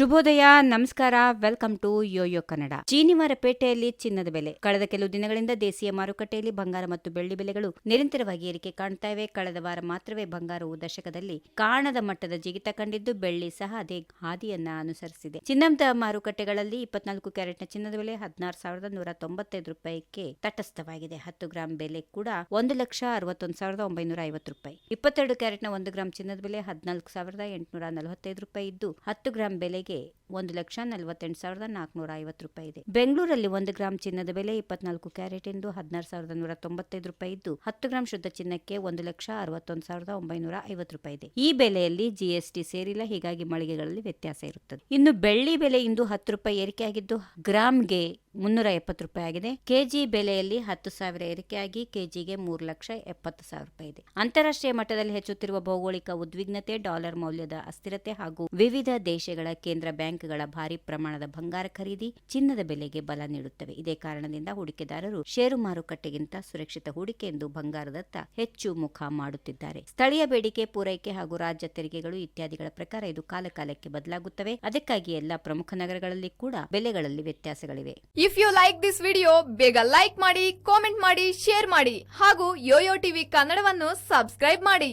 ಶುಭೋದಯ, ನಮಸ್ಕಾರ, welcome to Yoyo Kannada. ಪೇಟೆಯಲ್ಲಿ ಚಿನ್ನದ ಬೆಲೆ ಕಳೆದ ಕೆಲವು ದಿನಗಳಿಂದ ದೇಶೀಯ ಮಾರುಕಟ್ಟೆಯಲ್ಲಿ ಬಂಗಾರ ಮತ್ತು ಬೆಳ್ಳಿ ಬೆಲೆಗಳು ನಿರಂತರವಾಗಿ ಏರಿಕೆ ಕಾಣ್ತಾ ಇವೆ. ಕಳೆದ ವಾರ ಮಾತ್ರವೇ ಬಂಗಾರವು ದಶಕದಲ್ಲಿ ಕಾಣದ ಮಟ್ಟದ ಜಿಗಿತ ಕಂಡಿದ್ದು, ಬೆಳ್ಳಿ ಸಹ ಅದೇ ಹಾದಿಯನ್ನ ಅನುಸರಿಸಿದೆ. ಚಿನ್ನದ ಮಾರುಕಟ್ಟೆಗಳಲ್ಲಿ 24 ಕ್ಯಾರೆಟ್ನ ಚಿನ್ನದ ಬೆಲೆ 16,195 ರೂಪಾಯಿಗೆ ತಟಸ್ಥವಾಗಿದೆ. 10 ಗ್ರಾಂ ಬೆಲೆ ಕೂಡ 1,61,950 ರೂಪಾಯಿ. 22 ಕ್ಯಾರೆಟ್ನ 1 ಗ್ರಾಂ ಚಿನ್ನದ ಬೆಲೆ 14,845 ರೂಪಾಯಿ ಇದ್ದು, 10 ಗ್ರಾಂ ಬೆಲೆಗೆ 1,48,450 ರೂಪಾಯಿ ಇದೆ. ಬೆಂಗಳೂರಲ್ಲಿ 1 ಗ್ರಾಂ ಚಿನ್ನದ ಬೆಲೆ 24 ಕ್ಯಾರೆಟ್ ಎಂದು 16,195 ರೂಪಾಯಿ ಇದ್ದು, 10 ಗ್ರಾಂ ಶುದ್ಧ ಚಿನ್ನಕ್ಕೆ 1,61,950 ರೂಪಾಯಿ ಇದೆ. ಈ ಬೆಲೆಯಲ್ಲಿ ಜಿಎಸ್ಟಿ ಸೇರಿಲ್ಲ, ಹೀಗಾಗಿ ಮಳಿಗೆಗಳಲ್ಲಿ ವ್ಯತ್ಯಾಸ ಇರುತ್ತದೆ. ಇನ್ನು ಬೆಳ್ಳಿ ಬೆಲೆ ಇಂದು 10 ರೂಪಾಯಿ ಏರಿಕೆಯಾಗಿದ್ದು, ಗ್ರಾಂಗೆ 370 ರೂಪಾಯಿ ಆಗಿದೆ. ಕೆಜಿ ಬೆಲೆಯಲ್ಲಿ 10,000 ಏರಿಕೆಯಾಗಿ ಕೆಜಿಗೆ 3,70,000 ರೂಪಾಯಿ ಇದೆ. ಅಂತಾರಾಷ್ಟ್ರೀಯ ಮಟ್ಟದಲ್ಲಿ ಹೆಚ್ಚುತ್ತಿರುವ ಭೌಗೋಳಿಕ ಉದ್ವಿಗ್ನತೆ, ಡಾಲರ್ ಮೌಲ್ಯದ ಅಸ್ಥಿರತೆ ಹಾಗೂ ವಿವಿಧ ದೇಶಗಳ ಕೇಂದ್ರ ಬ್ಯಾಂಕ್ಗಳ ಭಾರಿ ಪ್ರಮಾಣದ ಬಂಗಾರ ಖರೀದಿ ಚಿನ್ನದ ಬೆಲೆಗೆ ಬಲ ನೀಡುತ್ತವೆ. ಇದೇ ಕಾರಣದಿಂದ ಹೂಡಿಕೆದಾರರು ಷೇರು ಮಾರುಕಟ್ಟೆಗಿಂತ ಸುರಕ್ಷಿತ ಹೂಡಿಕೆ ಎಂದು ಬಂಗಾರದತ್ತ ಹೆಚ್ಚು ಮುಖ ಮಾಡುತ್ತಿದ್ದಾರೆ. ಸ್ಥಳೀಯ ಬೇಡಿಕೆ, ಪೂರೈಕೆ ಹಾಗೂ ರಾಜ್ಯ ತೆರಿಗೆಗಳು ಇತ್ಯಾದಿಗಳ ಪ್ರಕಾರ ಇದು ಕಾಲಕಾಲಕ್ಕೆ ಬದಲಾಗುತ್ತವೆ. ಅದಕ್ಕಾಗಿ ಎಲ್ಲಾ ಪ್ರಮುಖ ನಗರಗಳಲ್ಲಿ ಕೂಡ ಬೆಲೆಗಳಲ್ಲಿ ವ್ಯತ್ಯಾಸಗಳಿವೆ. If you like this video, ಬೇಗ ಲೈಕ್ ಮಾಡಿ, ಕಾಮೆಂಟ್ ಮಾಡಿ, ಶೇರ್ ಮಾಡಿ ಹಾಗೂ ಯೋಯೋ ಟಿವಿ ಕನ್ನಡವನ್ನು ಸಬ್ಸ್ಕ್ರೈಬ್ ಮಾಡಿ.